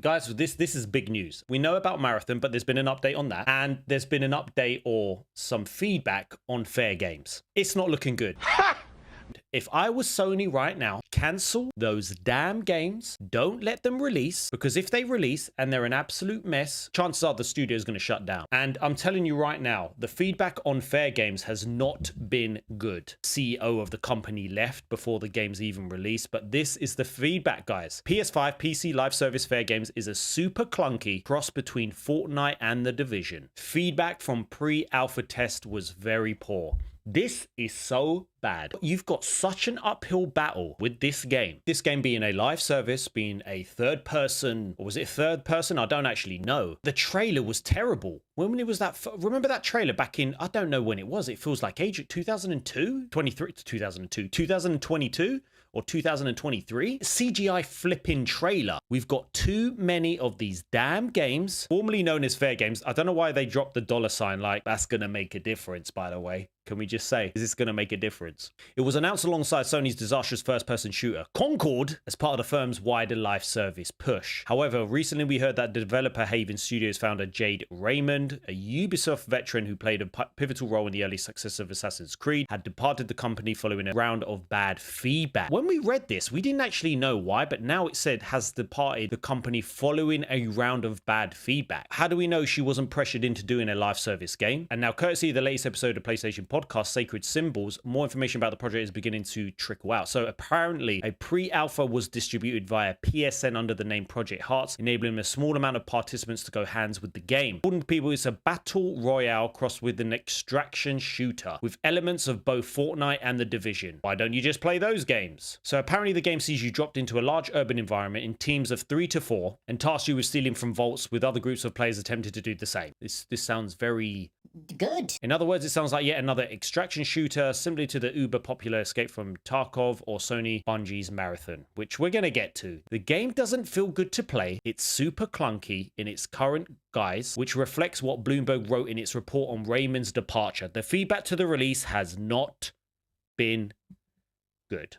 Guys, this is big news. We know about Marathon, but there's been an update on that. And there's been an update or some feedback on FairGames. It's not looking good. If I was Sony right now, cancel those damn games. Don't let them release, because if they release and they're an absolute mess, chances are the studio is going to shut down. And I'm telling you right now, the feedback on FairGames has not been good. CEO of the company left before the games even released, but this is the feedback, guys. PS5 PC live service FairGames is a super clunky cross between Fortnite and The Division. Feedback from pre-alpha test was very poor. This is so bad. You've got such an uphill battle with this game. This game being a live service, being a third person, or was it third person? I don't actually know. The trailer was terrible. When it was that, remember that trailer back in, I don't know when it was. It feels like age 2002, 23 to 2002, 2022 or 2023. CGI flipping trailer. We've got too many of these damn games, formerly known as FairGames. I don't know why they dropped the $sign. Like, that's going to make a difference, by the way. Can we just say, is this going to make a difference? It was announced alongside Sony's disastrous first-person shooter, Concord, as part of the firm's wider live service push. However, recently we heard that the developer Haven Studios founder Jade Raymond, a Ubisoft veteran who played a pivotal role in the early success of Assassin's Creed, had departed the company following a round of bad feedback. When we read this, we didn't actually know why, but now it said has departed the company following a round of bad feedback. How do we know she wasn't pressured into doing a live service game? And now, courtesy of the latest episode of PlayStation Podcast, Sacred Symbols, more information about the project is beginning to trickle out. So apparently a pre-alpha was distributed via PSN under the name Project Hearts, enabling a small amount of participants to go hands with the game. According to people, it's a battle royale crossed with an extraction shooter with elements of both Fortnite and The Division. Why don't you just play those games? So apparently the game sees you dropped into a large urban environment in teams of 3 to 4 and tasks you with stealing from vaults, with other groups of players attempting to do the same. This sounds very good. In other words, it sounds like yet another extraction shooter, similar to the uber popular Escape from Tarkov or Sony Bungie's Marathon, which we're going to get to. The game doesn't feel good to play. It's super clunky in its current guise, which reflects what Bloomberg wrote in its report on Raymond's departure. The feedback to the release has not been good.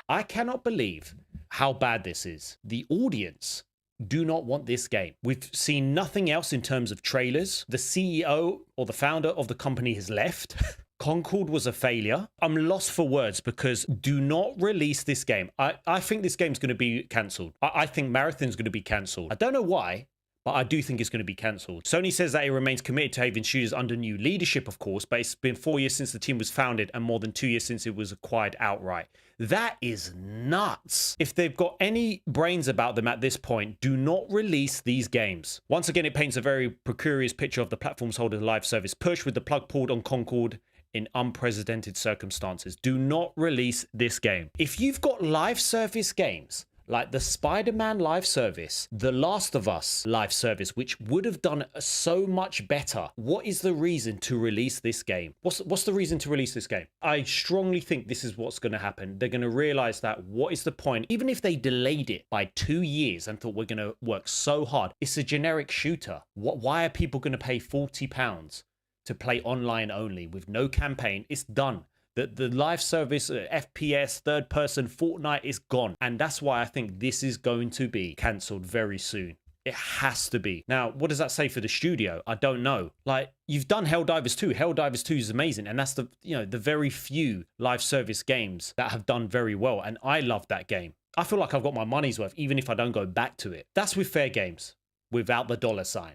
I cannot believe how bad this is. The audience do not want this game. We've seen nothing else in terms of trailers. The CEO or the founder of the company has left. Concord was a failure. I'm lost for words, because do not release this game. I think this game's going to be cancelled. I think Marathon's going to be cancelled. I don't know why, but I do think it's going to be cancelled. Sony says that it remains committed to Haven Studios under new leadership, of course, but it's been 4 years since the team was founded and more than 2 years since it was acquired outright. That is nuts. If they've got any brains about them at this point, do not release these games. Once again, it paints a very precarious picture of the platform's holding live service push, with the plug pulled on Concord in unprecedented circumstances. Do not release this game. If you've got live service games like the Spider-Man live service, The Last of Us live service, which would have done so much better, what is the reason to release this game? What's the reason to release this game? I strongly think this is what's going to happen. They're going to realize that what is the point? Even if they delayed it by 2 years and thought we're going to work so hard, it's a generic shooter. Why are people going to pay £40 to play online only with no campaign? It's done. The live service, FPS, third person, Fortnite is gone. And that's why I think this is going to be cancelled very soon. It has to be. Now, what does that say for the studio? I don't know. Like, you've done Helldivers 2. Helldivers 2 is amazing. And that's the very few live service games that have done very well. And I love that game. I feel like I've got my money's worth, even if I don't go back to it. That's with FairGames, without the $sign.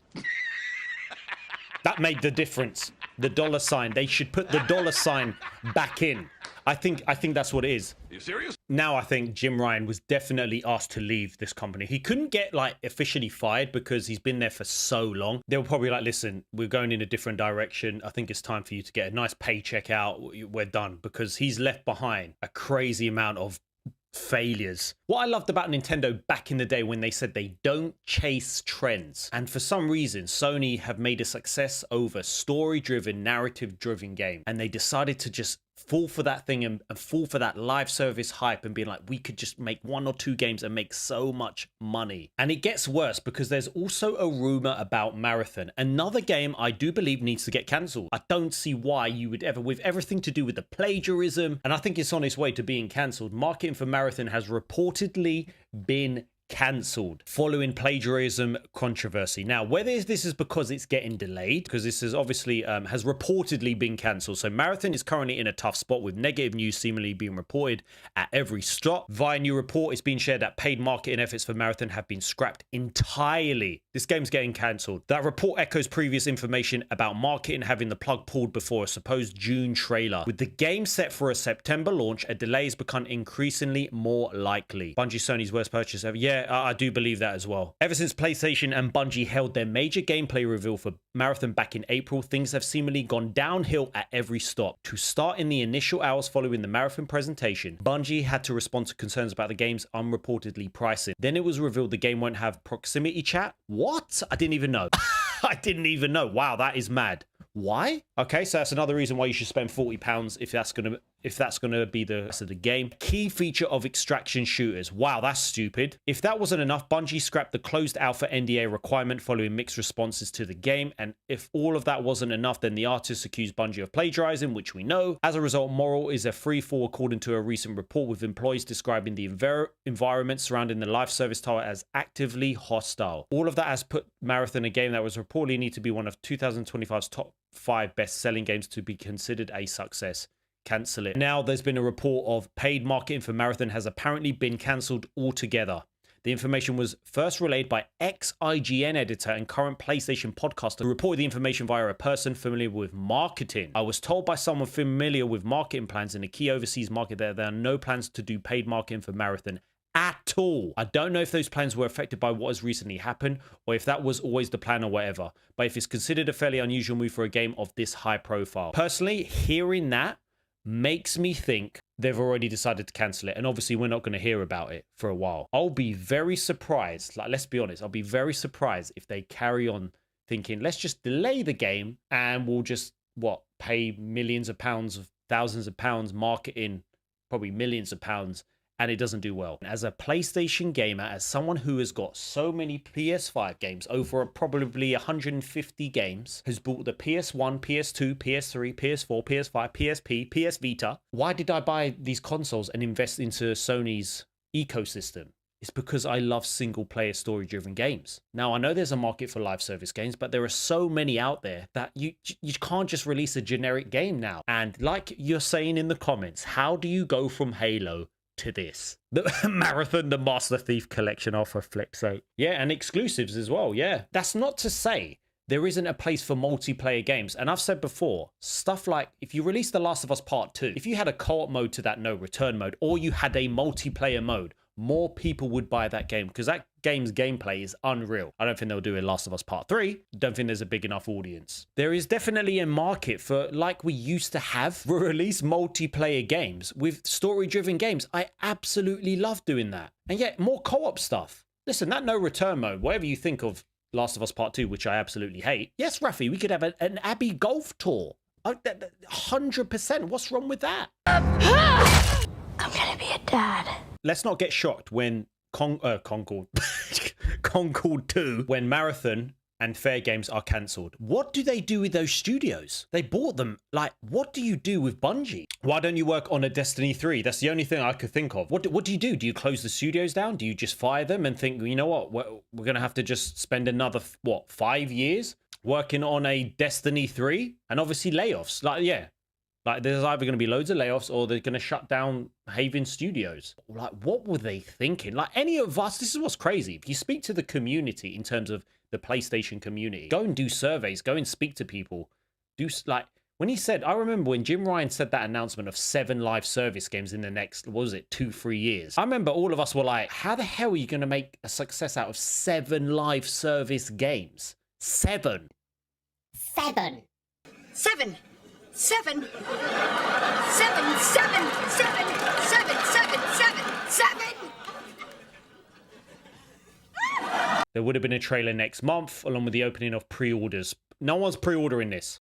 That made the difference. The $sign. They should put the $sign back in. I think that's what it is. Are you serious? Now I think Jim Ryan was definitely asked to leave this company. He couldn't get like officially fired because he's been there for so long. They were probably like, listen, we're going in a different direction. I think it's time for you to get a nice paycheck out. We're done. Because he's left behind a crazy amount of failures. What I loved about Nintendo back in the day when they said they don't chase trends, and for some reason Sony have made a success over story-driven, narrative-driven game, and they decided to just fall for that thing and fall for that live service hype and being like, we could just make 1 or 2 games and make so much money. And it gets worse because there's also a rumor about Marathon, another game I do believe needs to get cancelled. I don't see why you would ever, with everything to do with the plagiarism, and I think it's on its way to being cancelled. Marketing for Marathon has reportedly been cancelled following plagiarism controversy. Now, whether this is because it's getting delayed, because this is obviously has reportedly been cancelled. So Marathon is currently in a tough spot with negative news seemingly being reported at every stop. Via new report, it's been shared that paid marketing efforts for Marathon have been scrapped entirely. This game's getting cancelled. That report echoes previous information about marketing having the plug pulled before a supposed June trailer. With the game set for a September launch, a delay has become increasingly more likely. Bungie, Sony's worst purchase ever. Yeah, I do believe that as well. Ever since PlayStation and Bungie held their major gameplay reveal for Marathon back in April, things have seemingly gone downhill at every stop. To start, in the initial hours following the Marathon presentation, Bungie had to respond to concerns about the game's unreportedly pricing. Then it was revealed the game won't have proximity chat. What? I didn't even know. I didn't even know. Wow, that is mad. Why? Okay, so that's another reason why you should spend £40 if that's gonna be the rest of the game. Key feature of extraction shooters. Wow, that's stupid. If that wasn't enough, Bungie scrapped the closed alpha NDA requirement following mixed responses to the game. And if all of that wasn't enough, then the artists accused Bungie of plagiarizing, which we know. As a result, morale is a free fall according to a recent report, with employees describing the environment surrounding the live service tower as actively hostile. All of that has put Marathon, a game that was reportedly need to be one of 2025's top 5 best-selling games, to be considered a success. Cancel it. Now there's been a report of paid marketing for Marathon has apparently been cancelled altogether. The information was first relayed by ex-IGN editor and current PlayStation podcaster who reported the information via a person familiar with marketing. I was told by someone familiar with marketing plans in a key overseas market that there are no plans to do paid marketing for Marathon at all. I don't know if those plans were affected by what has recently happened or if that was always the plan or whatever, but if it's considered a fairly unusual move for a game of this high profile. Personally, hearing that makes me think they've already decided to cancel it, and obviously we're not going to hear about it for a while. I'll be very surprised, like, let's be honest, I'll be very surprised if they carry on thinking, let's just delay the game and we'll just, pay millions of pounds, of thousands of pounds marketing, probably millions of pounds, and it doesn't do well. As a PlayStation gamer, as someone who has got so many PS5 games, over probably 150 games, has bought the PS1, PS2, PS3, PS4, PS5, PSP, PS Vita, why did I buy these consoles and invest into Sony's ecosystem? It's because I love single-player story-driven games. Now, I know there's a market for live service games, but there are so many out there that you can't just release a generic game now. And like you're saying in the comments, how do you go from Halo to this? The Marathon, the Master Thief collection offer flip. So yeah, and exclusives as well. Yeah, that's not to say there isn't a place for multiplayer games. And I've said before, stuff like if you release The Last of Us Part 2, if you had a co-op mode to that no return mode, or you had a multiplayer mode, more people would buy that game because that game's gameplay is unreal. I don't think they'll do a Last of Us Part 3. Don't think there's a big enough audience. There is definitely a market for, like we used to have, release multiplayer games with story-driven games. I absolutely love doing that. And yet, more co-op stuff. Listen, that no return mode, whatever you think of Last of Us Part 2, which I absolutely hate. Yes, Rafi, we could have an Abbey golf tour. 100%. What's wrong with that? I'm gonna be a dad. Let's not get shocked when Concord 2, when Marathon and FairGames are cancelled. What do they do with those studios? They bought them. Like, what do you do with Bungie? Why don't you work on a Destiny 3? That's the only thing I could think of. What do you do? Do you close the studios down? Do you just fire them and think, you know what, we're going to have to just spend another, 5 years working on a Destiny 3? And obviously layoffs. Like, yeah. Like, there's either going to be loads of layoffs or they're going to shut down Haven Studios. Like, what were they thinking? Like, any of us, this is what's crazy. If you speak to the community in terms of the PlayStation community, go and do surveys, go and speak to people. When he said, I remember when Jim Ryan said that announcement of 7 live service games in the next, 2-3 years. I remember all of us were like, how the hell are you going to make a success out of 7 live service games? 7. 7. 7. 7. 7. 7. 7. 7. 7. There would have been a trailer next month, along with the opening of pre-orders. No one's pre-ordering this.